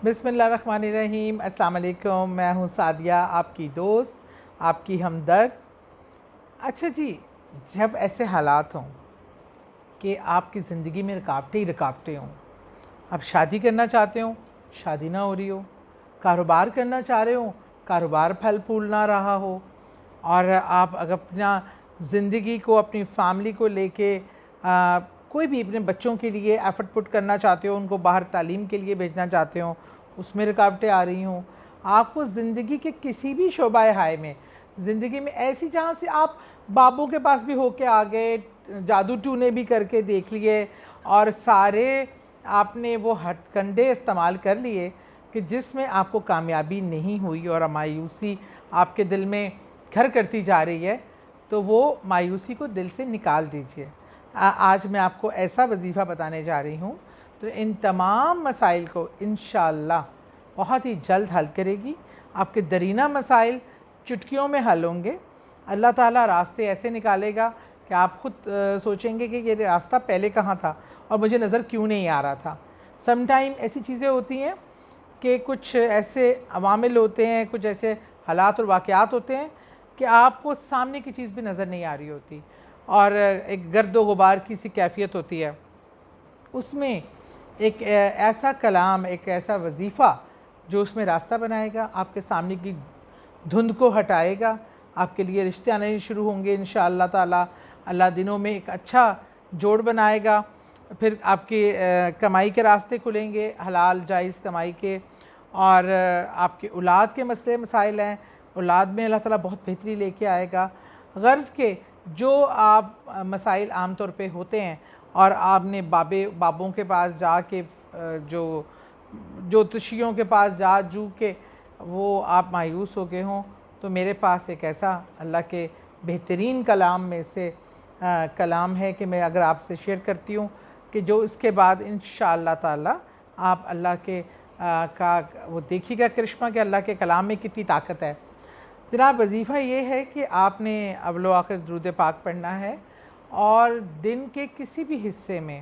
بسم اللہ الرحمن الرحیم۔ السلام علیکم، میں ہوں سعدیہ، آپ کی دوست، آپ کی ہمدرد۔ اچھا جی، جب ایسے حالات ہوں کہ آپ کی زندگی میں رکاوٹیں ہی رکاوٹیں ہوں، آپ شادی کرنا چاہتے ہوں، شادی نہ ہو رہی ہو، کاروبار کرنا چاہ رہے ہوں، کاروبار پھل پھول نہ رہا ہو، اور آپ اگر اپنا زندگی کو، اپنی فیملی کو لے کے کوئی بھی اپنے بچوں کے لیے ایفرٹ پٹ کرنا چاہتے ہو، ان کو باہر تعلیم کے لیے بھیجنا چاہتے ہو، اس میں رکاوٹیں آ رہی ہوں، آپ کو زندگی کے کسی بھی شعبہ حائے میں، زندگی میں ایسی جہاں سے آپ بابوں کے پاس بھی ہو کے آ گئے، جادو ٹونے بھی کر کے دیکھ لیے، اور سارے آپ نے وہ ہتھ کنڈے استعمال کر لیے کہ جس میں آپ کو کامیابی نہیں ہوئی اور مایوسی آپ کے دل میں گھر کرتی جا رہی ہے، تو وہ مایوسی کو دل سے نکال دیجئے۔ آج میں آپ کو ایسا وظیفہ بتانے جا رہی ہوں تو ان تمام مسائل کو انشاءاللہ بہت ہی جلد حل کرے گی۔ آپ کے درینہ مسائل چٹکیوں میں حل ہوں گے۔ اللہ تعالیٰ راستے ایسے نکالے گا کہ آپ خود سوچیں گے کہ یہ راستہ پہلے کہاں تھا اور مجھے نظر کیوں نہیں آ رہا تھا۔ سم ٹائم ایسی چیزیں ہوتی ہیں کہ کچھ ایسے عوامل ہوتے ہیں، کچھ ایسے حالات اور واقعات ہوتے ہیں کہ آپ کو سامنے کی چیز بھی نظر نہیں آ رہی ہوتی، اور ایک گرد و غبار کی سی کیفیت ہوتی ہے۔ اس میں ایک ایسا کلام، ایک ایسا وظیفہ جو اس میں راستہ بنائے گا، آپ کے سامنے کی دھند کو ہٹائے گا، آپ کے لیے رشتے آنے شروع ہوں گے انشاءاللہ تعالی۔ اللہ دنوں میں ایک اچھا جوڑ بنائے گا، پھر آپ کے کمائی کے راستے کھلیں گے، حلال جائز کمائی کے، اور آپ کے اولاد کے مسئلے مسائل ہیں، اولاد میں اللہ تعالیٰ بہت بہتری لے کے آئے گا۔ غرض کہ جو آپ مسائل عام طور پہ ہوتے ہیں اور آپ نے بابوں کے پاس جا کے جو جوتشیوں کے پاس جا جو کے وہ آپ مایوس ہو گئے ہوں، تو میرے پاس ایک ایسا اللہ کے بہترین کلام میں سے کلام ہے کہ میں اگر آپ سے شیئر کرتی ہوں کہ جو اس کے بعد انشاءاللہ تعالی آپ اللہ کے کا وہ دیکھیے گا کرشمہ کہ اللہ کے کلام میں کتنی طاقت ہے۔ جناب، وظیفہ یہ ہے کہ آپ نے اول و آخر درود پاک پڑھنا ہے، اور دن کے کسی بھی حصے میں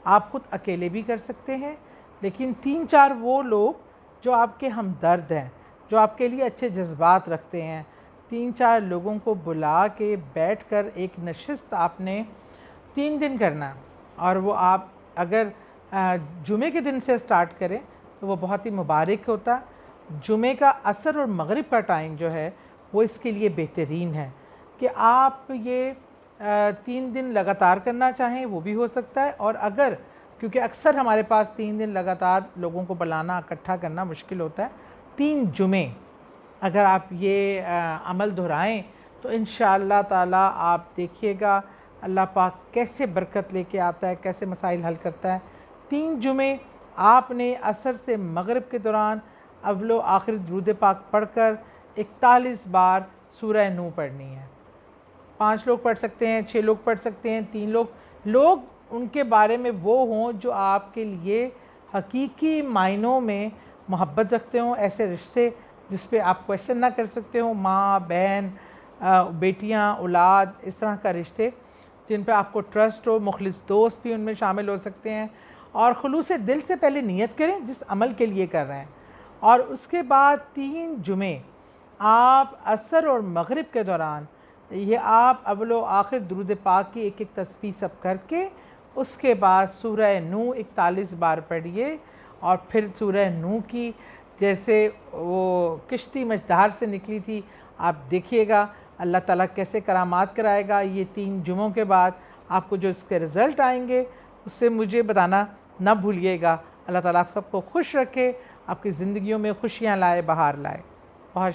آپ خود اکیلے بھی کر سکتے ہیں، لیکن 3-4 وہ لوگ جو آپ کے ہمدرد ہیں، جو آپ کے لیے اچھے جذبات رکھتے ہیں، 3-4 لوگوں کو بلا کے بیٹھ کر ایک نشست آپ نے 3 دن کرنا ہے، اور وہ آپ اگر جمعے کے دن سے سٹارٹ کریں تو وہ بہت ہی مبارک ہوتا۔ جمعے کا عصر اور مغرب کا ٹائم جو ہے وہ اس کے لیے بہترین ہے کہ آپ یہ 3 دن لگاتار کرنا چاہیں وہ بھی ہو سکتا ہے، اور اگر کیونکہ اکثر ہمارے پاس 3 دن لگاتار لوگوں کو بلانا اکٹھا کرنا مشکل ہوتا ہے، 3 جمعے اگر آپ یہ عمل دہرائیں تو انشاءاللہ تعالی آپ دیکھیے گا اللہ پاک کیسے برکت لے کے آتا ہے، کیسے مسائل حل کرتا ہے۔ 3 جمعے آپ نے عصر سے مغرب کے دوران اول و آخر درود پاک پڑھ کر 41 بار سورہ نو پڑھنی ہے۔ 5 لوگ پڑھ سکتے ہیں، 6 لوگ پڑھ سکتے ہیں، 3 لوگ ان کے بارے میں وہ ہوں جو آپ کے لیے حقیقی معنوں میں محبت رکھتے ہوں، ایسے رشتے جس پہ آپ کویشچن نہ کر سکتے ہوں، ماں، بہن، بیٹیاں، اولاد، اس طرح کا رشتے جن پہ آپ کو ٹرسٹ ہو، مخلص دوست بھی ان میں شامل ہو سکتے ہیں، اور خلوص دل سے پہلے نیت کریں جس عمل کے لیے کر رہے ہیں، اور اس کے بعد 3 جمعے آپ عصر اور مغرب کے دوران یہ آپ اول و آخر درود پاک کی ایک تسبیح سب کر کے اس کے بعد سورہ نو 41 بار پڑھیے، اور پھر سورہ نو کی جیسے وہ کشتی مجدار سے نکلی تھی، آپ دیکھیے گا اللہ تعالیٰ کیسے کرامات کرائے گا۔ یہ 3 جمعوں کے بعد آپ کو جو اس کے رزلٹ آئیں گے اس سے مجھے بتانا نہ بھولیے گا۔ اللہ تعالیٰ آپ سب کو خوش رکھے، آپ کی زندگیوں میں خوشیاں لائے، بہار لائے۔ بہت